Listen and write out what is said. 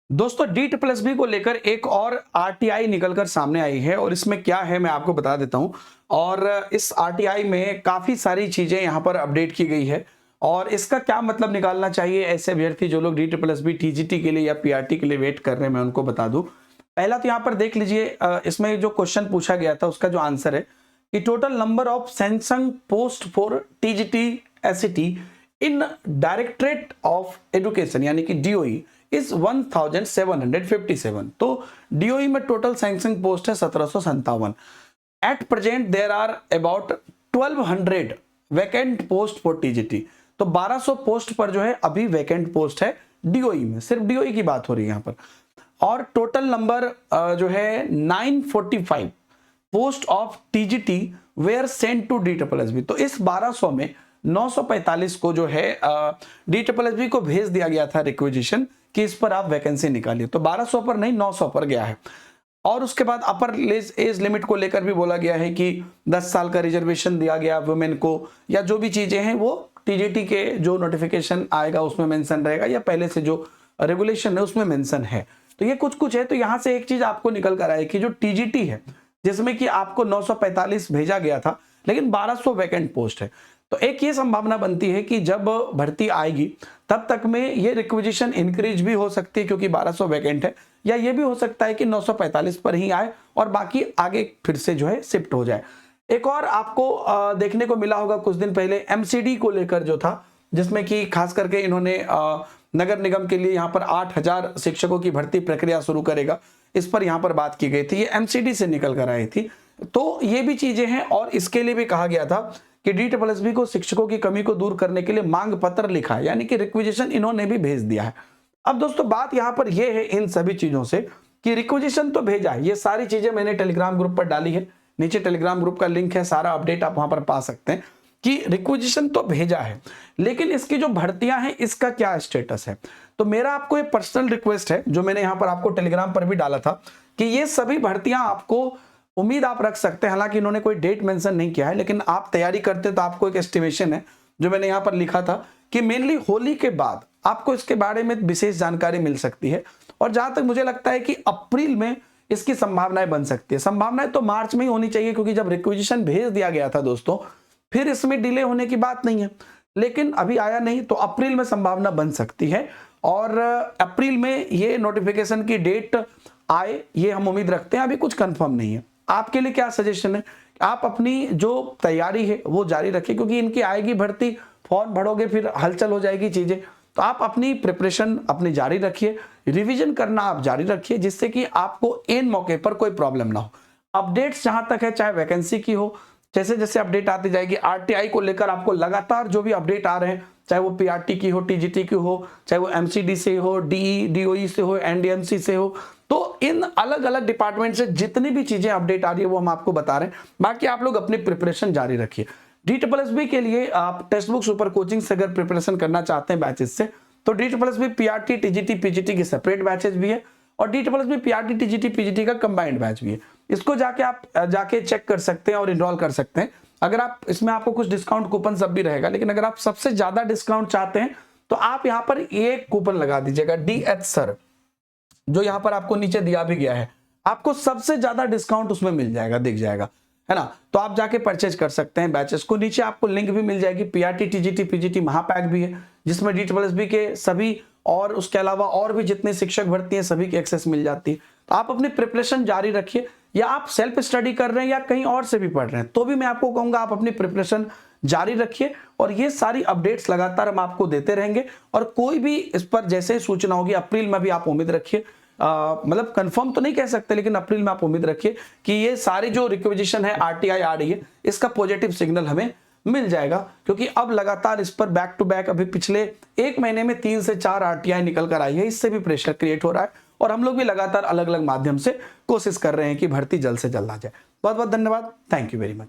दोस्तों D triple B को लेकर एक और आरटीआई निकलकर सामने आई है और इसमें क्या है मैं आपको बता देता हूं। और इस आरटीआई में काफी सारी चीजें यहां पर अपडेट की गई है और इसका क्या मतलब निकालना चाहिए ऐसे अभ्यर्थी जो लोग डी ट्रिपल बी टीजीटी के लिए या पीआरटी के लिए वेट कर रहे हैं, मैं उनको बता दूं। पहला तो यहां पर देख लीजिए, इसमें जो क्वेश्चन पूछा गया था उसका जो आंसर है कि total number of Samsung post for TGT SET in directorate of education यानी कि डीओई इज 1757। तो डीओई में टोटल सैंक्शन पोस्ट है 1757। At present there are about 1200 vacant post for TGT. तो 1200 पोस्ट पर जो है अभी वैकेंट पोस्ट है डीओई में, सिर्फ डीओई की बात हो रही है यहां पर। और टोटल नंबर जो है 945 post of TGT were sent to D triple S B. तो इस 1200 में 945 को जो है डी ट्रिपल एस बी को भेज दिया गया था रिक्वेजिशन कि इस पर आप वैकेंसी निकालिए। तो 1200 पर नहीं 900 पर गया है। और उसके बाद अपर एज लिमिट को लेकर भी बोला गया है कि 10 साल का रिजर्वेशन दिया गया वुमेन को, या जो भी चीजें हैं वो टीजीटी के जो नोटिफिकेशन आएगा उसमें मेंशन रहेगा या पहले से जो रेगुलेशन है उसमें मेंशन है। तो ये कुछ है। तो यहां से एक चीज आपको निकल कर आए कि जो टीजीटी है जिसमें कि आपको 945 भेजा गया था लेकिन 1200 वैकेंट पोस्ट है, तो एक ये संभावना बनती है कि जब भर्ती आएगी तब तक में ये रिक्वेजिशन इंक्रीज भी हो सकती है क्योंकि 1200 वैकेंट है, या ये भी हो सकता है कि 945 पर ही आए और बाकी आगे फिर से जो है शिफ्ट हो जाए। एक और आपको देखने को मिला होगा कुछ दिन पहले एमसीडी को लेकर जो था, जिसमें कि खास करके इन्होंने नगर निगम के लिए यहाँ पर 8000 शिक्षकों की भर्ती प्रक्रिया शुरू करेगा, इस पर यहाँ पर बात की गई थी। ये एमसीडी से निकल कर आई थी। तो ये भी चीजें हैं और इसके लिए भी कहा गया था कि डी ट्रिपल एस बी को शिक्षकों की कमी को दूर करने के लिए मांग पत्र लिखा है, यानी कि रिक्वेजिशन इन्होंने भी भेज दिया है। अब दोस्तों बात यहां पर यह है इन सभी चीजों से कि रिक्वेजिशन तो भेजा है, ये सारी चीजें मैंने टेलीग्राम ग्रुप पर डाली है, नीचे टेलीग्राम ग्रुप का लिंक है, सारा अपडेट आप वहां पर पा सकते हैं कि रिक्वेजिशन तो भेजा है लेकिन इसकी जो भर्तियां हैं इसका क्या स्टेटस है। तो मेरा आपको एक पर्सनल रिक्वेस्ट है जो मैंने यहां पर आपको टेलीग्राम पर भी डाला था कि ये सभी भर्तियां आपको उम्मीद आप रख सकते हैं। हालांकि इन्होंने कोई डेट मेंशन नहीं किया है लेकिन आप तैयारी करते तो आपको एक एस्टिमेशन है जो मैंने यहां पर लिखा था कि मेनली होली के बाद आपको इसके बारे में विशेष जानकारी मिल सकती है। और जहां तक मुझे लगता है कि अप्रैल में इसकी संभावनाएं बन सकती है। संभावनाएं तो मार्च में ही होनी चाहिए क्योंकि जब रिक्वेजिशन भेज दिया गया था दोस्तों फिर इसमें डिले होने की बात नहीं है, लेकिन अभी आया नहीं तो अप्रैल में संभावना बन सकती है। और अप्रैल में ये नोटिफिकेशन की डेट आए ये हम उम्मीद रखते हैं, अभी कुछ कंफर्म नहीं है। आपके लिए क्या सजेशन है, आप अपनी जो तैयारी है वो जारी रखिए क्योंकि इनकी आएगी भर्ती, फॉर्म भरोगे फिर हलचल हो जाएगी चीजें। तो आप अपनी प्रिपरेशन अपनी जारी रखिए, रिवीजन करना आप जारी रखिए जिससे कि आपको एन मौके पर कोई प्रॉब्लम ना हो। अपडेट्स जहां तक है चाहे वैकेंसी की हो, जैसे जैसे अपडेट आती जाएगी आरटीआई को लेकर आपको लगातार जो भी अपडेट आ रहे हैं, चाहे वो पीआरटी की हो, टीजीटी की हो, चाहे वो एमसीडी से हो, डीई डीओई से हो, एनडीएमसी से हो, तो इन अलग अलग डिपार्टमेंट से जितनी भी चीजें अपडेट आ रही है वो हम आपको बता रहे हैं। बाकी आप लोग अपनी प्रिपरेशन जारी रखिए। डी ट्रिपल एस बी के लिए आप टेक्स्ट बुक सुपर कोचिंग से अगर प्रिपरेशन करना चाहते हैं बैचेस से, तो D triple S B PRT TGT PGT के सेपरेट बैचेस भी है और D triple S B PRT TGT PGT का कंबाइंड बैच भी है। इसको जाके आप जाके चेक कर सकते हैं और इनरोल कर सकते हैं। अगर आप इसमें आपको कुछ डिस्काउंट कूपन सब भी रहेगा, लेकिन अगर आप सबसे ज्यादा डिस्काउंट चाहते हैं तो आप यहां पर एक कूपन लगा दीजिएगा डीएच सर, जो यहां पर आपको नीचे दिया भी गया है, आपको सबसे ज्यादा डिस्काउंट उसमें मिल जाएगा, दिख जाएगा, है ना। तो आप जाके परचेज कर सकते हैं बैचेस को, नीचे आपको लिंक भी मिल जाएगी। पीआरटी टीजीटी पीजीटी महापैक भी है जिसमें डी ट्रिपल एस बी के सभी और उसके अलावा और भी जितने शिक्षक भर्ती हैं सभी की एक्सेस मिल जाती है। तो आप अपनी प्रिपरेशन जारी रखिए, या आप सेल्फ स्टडी कर रहे हैं या कहीं और से भी पढ़ रहे हैं तो भी मैं आपको कहूंगा आप अपनी प्रिपरेशन जारी रखिए और ये सारी अपडेट्स लगातार हम आपको देते रहेंगे। और कोई भी इस पर जैसे ही सूचना होगी अप्रैल में भी आप उम्मीद रखिए, मतलब कंफर्म तो नहीं कह सकते लेकिन अप्रैल में आप उम्मीद रखिए कि ये सारी जो रिक्वेजिशन है आरटीआई आ रही है इसका पॉजिटिव सिग्नल हमें मिल जाएगा। क्योंकि अब लगातार इस पर बैक टू बैक अभी पिछले एक महीने में 3 से 4 आरटीआई निकल कर आई है, इससे भी प्रेशर क्रिएट हो रहा है और हम लोग भी लगातार अलग अलग माध्यम से कोशिश कर रहे हैं कि भर्ती जल्द से जल्द आ जाए। बहुत बहुत धन्यवाद, थैंक यू वेरी मच।